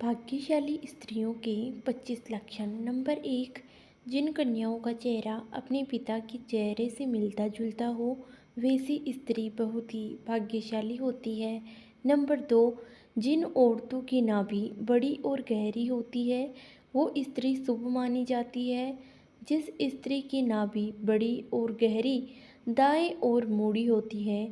भाग्यशाली स्त्रियों के 25 लक्षण। नंबर 1, जिन कन्याओं का चेहरा अपने पिता के चेहरे से मिलता जुलता हो, वैसी स्त्री बहुत ही भाग्यशाली होती है। नंबर 2, जिन औरतों की नाभि बड़ी और गहरी होती है, वो स्त्री शुभ मानी जाती है। जिस स्त्री की नाभि बड़ी और गहरी दाएं ओर मुड़ी होती है,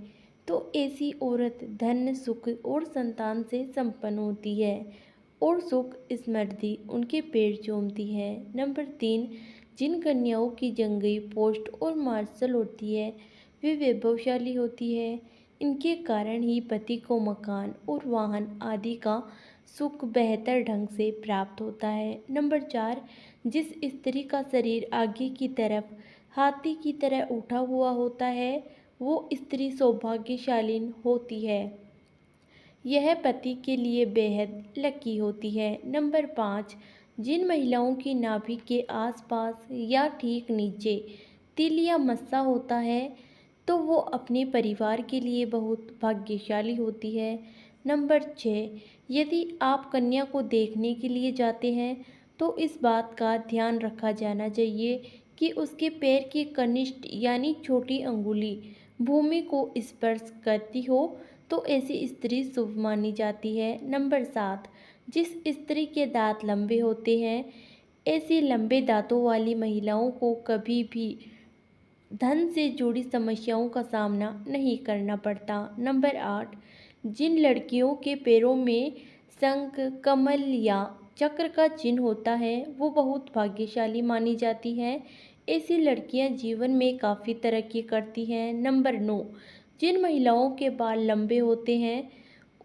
तो ऐसी औरत धन, सुख और संतान से संपन्न होती है और सुख समृद्धि उनके पैर चूमती है। नंबर 3, जिन कन्याओं की जंगी पोस्ट और मार्शल होती है, वे वैभवशाली होती है। इनके कारण ही पति को मकान और वाहन आदि का सुख बेहतर ढंग से प्राप्त होता है। नंबर 4, जिस स्त्री का शरीर आगे की तरफ हाथी की तरह उठा हुआ होता है, वो स्त्री सौभाग्यशाली होती है। यह पति के लिए बेहद लकी होती है। नंबर 5, जिन महिलाओं की नाभि के आसपास या ठीक नीचे तिल या मस्सा होता है, तो वो अपने परिवार के लिए बहुत भाग्यशाली होती है। नंबर 6, यदि आप कन्या को देखने के लिए जाते हैं, तो इस बात का ध्यान रखा जाना चाहिए कि उसके पैर की कनिष्ठ यानी छोटी अंगुली भूमि को स्पर्श करती हो, तो ऐसी स्त्री शुभ मानी जाती है। नंबर 7, जिस स्त्री के दांत लंबे होते हैं, ऐसी लंबे दांतों वाली महिलाओं को कभी भी धन से जुड़ी समस्याओं का सामना नहीं करना पड़ता। नंबर 8, जिन लड़कियों के पैरों में शंख, कमल या चक्र का चिन्ह होता है, वो बहुत भाग्यशाली मानी जाती हैं। ऐसी लड़कियां जीवन में काफ़ी तरक्की करती हैं। नंबर 9, जिन महिलाओं के बाल लंबे होते हैं,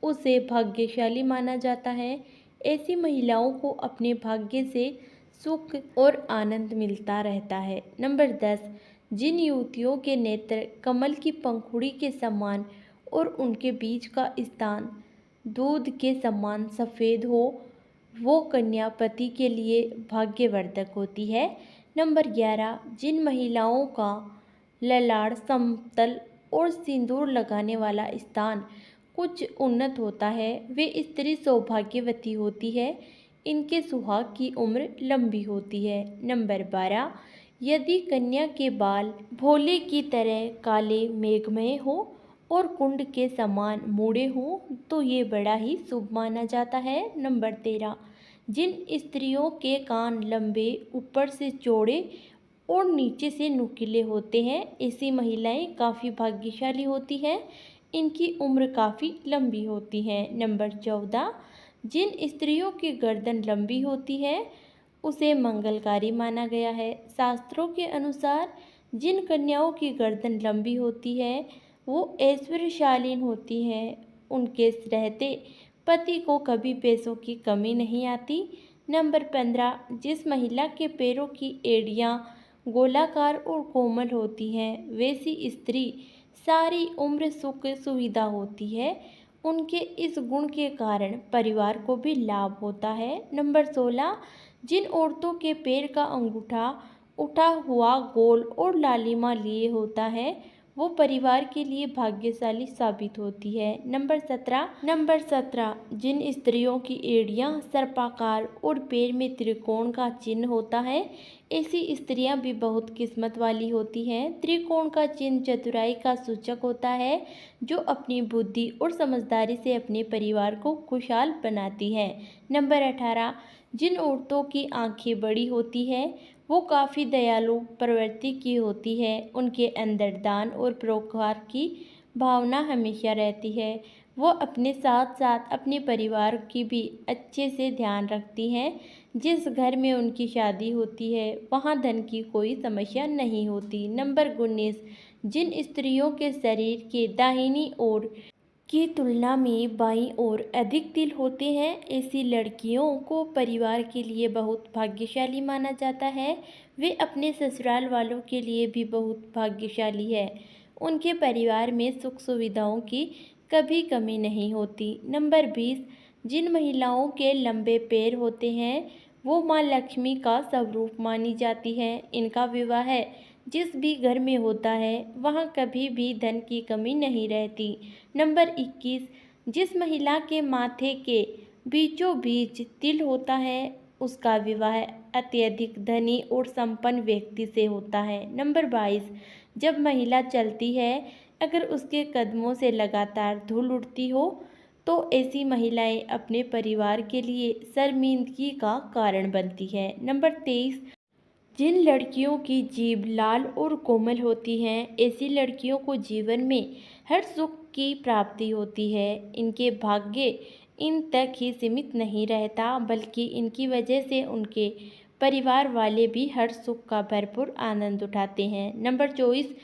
उसे भाग्यशाली माना जाता है। ऐसी महिलाओं को अपने भाग्य से सुख और आनंद मिलता रहता है। नंबर 10, जिन युवतियों के नेत्र कमल की पंखुड़ी के समान और उनके बीच का स्थान दूध के समान सफ़ेद हो, वो कन्या पति के लिए भाग्यवर्धक होती है। नंबर 11, जिन महिलाओं का ललाट समतल और सिंदूर लगाने वाला स्थान कुछ उन्नत होता है, वे स्त्री सौभाग्यवती होती है। इनके सुहाग की उम्र लंबी होती है। नंबर 12, यदि कन्या के बाल भोले की तरह काले मेघमय हो और कुंड के समान मुड़े हों, तो ये बड़ा ही शुभ माना जाता है। नंबर 13, जिन स्त्रियों के कान लंबे, ऊपर से चौड़े और नीचे से नुकीले होते हैं, ऐसी महिलाएं काफ़ी भाग्यशाली होती हैं। इनकी उम्र काफ़ी लंबी होती है। नंबर 14, जिन स्त्रियों की गर्दन लंबी होती है, उसे मंगलकारी माना गया है। शास्त्रों के अनुसार जिन कन्याओं की गर्दन लंबी होती है, वो ऐश्वर्यशालीन होती हैं। उनके रहते पति को कभी पैसों की कमी नहीं आती। नंबर 15, जिस महिला के पैरों की एड़ियाँ गोलाकार और कोमल होती हैं, वैसी स्त्री सारी उम्र सुख सुविधा होती है। उनके इस गुण के कारण परिवार को भी लाभ होता है। नंबर 16, जिन औरतों के पैर का अंगूठा उठा हुआ गोल और लालिमा लिए होता है, वो परिवार के लिए भाग्यशाली साबित होती है। नंबर 17, जिन स्त्रियों की एड़ियाँ सर्पाकार और पैर में त्रिकोण का चिन्ह होता है, ऐसी स्त्रियां भी बहुत किस्मत वाली होती हैं। त्रिकोण का चिन्ह चतुराई का सूचक होता है, जो अपनी बुद्धि और समझदारी से अपने परिवार को खुशहाल बनाती है। नंबर 18, जिन औरतों की आंखें बड़ी होती है, वो काफ़ी दयालु प्रवृत्ति की होती है। उनके अंदर दान और परोपकार की भावना हमेशा रहती है। वो अपने साथ साथ अपने परिवार की भी अच्छे से ध्यान रखती हैं। जिस घर में उनकी शादी होती है, वहाँ धन की कोई समस्या नहीं होती। नंबर 19, जिन स्त्रियों के शरीर के दाहिनी ओर की तुलना में बाईं ओर अधिक तिल होते हैं, ऐसी लड़कियों को परिवार के लिए बहुत भाग्यशाली माना जाता है। वे अपने ससुराल वालों के लिए भी बहुत भाग्यशाली है। उनके परिवार में सुख सुविधाओं की कभी कमी नहीं होती। नंबर 20, जिन महिलाओं के लंबे पैर होते हैं, वो माँ लक्ष्मी का स्वरूप मानी जाती हैं। इनका विवाह जिस भी घर में होता है, वहाँ कभी भी धन की कमी नहीं रहती। नंबर 21, जिस महिला के माथे के बीचों बीच तिल होता है, उसका विवाह अत्यधिक धनी और संपन्न व्यक्ति से होता है। नंबर 22, जब महिला चलती है अगर उसके कदमों से लगातार धूल उड़ती हो तो ऐसी महिलाएं अपने परिवार के लिए शर्मिंदगी का कारण बनती है। नंबर 23, जिन लड़कियों की जीभ लाल और कोमल होती हैं, ऐसी लड़कियों को जीवन में हर सुख की प्राप्ति होती है। इनके भाग्य इन तक ही सीमित नहीं रहता, बल्कि इनकी वजह से उनके परिवार वाले भी हर सुख का भरपूर आनंद उठाते हैं। नंबर 24,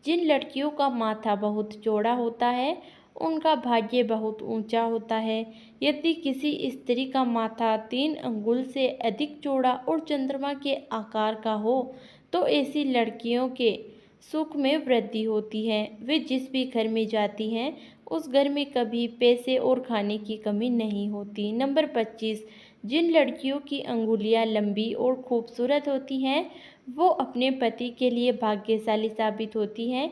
जिन लड़कियों का माथा बहुत चौड़ा होता है, उनका भाग्य बहुत ऊंचा होता है। यदि किसी स्त्री का माथा 3 अंगुल से अधिक चौड़ा और चंद्रमा के आकार का हो तो ऐसी लड़कियों के सुख में वृद्धि होती है। वे जिस भी घर में जाती हैं उस घर में कभी पैसे और खाने की कमी नहीं होती। नंबर 25, जिन लड़कियों की अंगुलियां लंबी और खूबसूरत होती हैं वो अपने पति के लिए भाग्यशाली साबित होती हैं।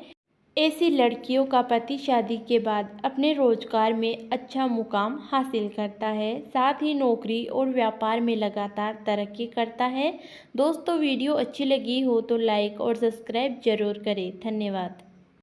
ऐसी लड़कियों का पति शादी के बाद अपने रोजगार में अच्छा मुकाम हासिल करता है, साथ ही नौकरी और व्यापार में लगातार तरक्की करता है। दोस्तों, वीडियो अच्छी लगी हो तो लाइक और सब्सक्राइब जरूर करें। धन्यवाद।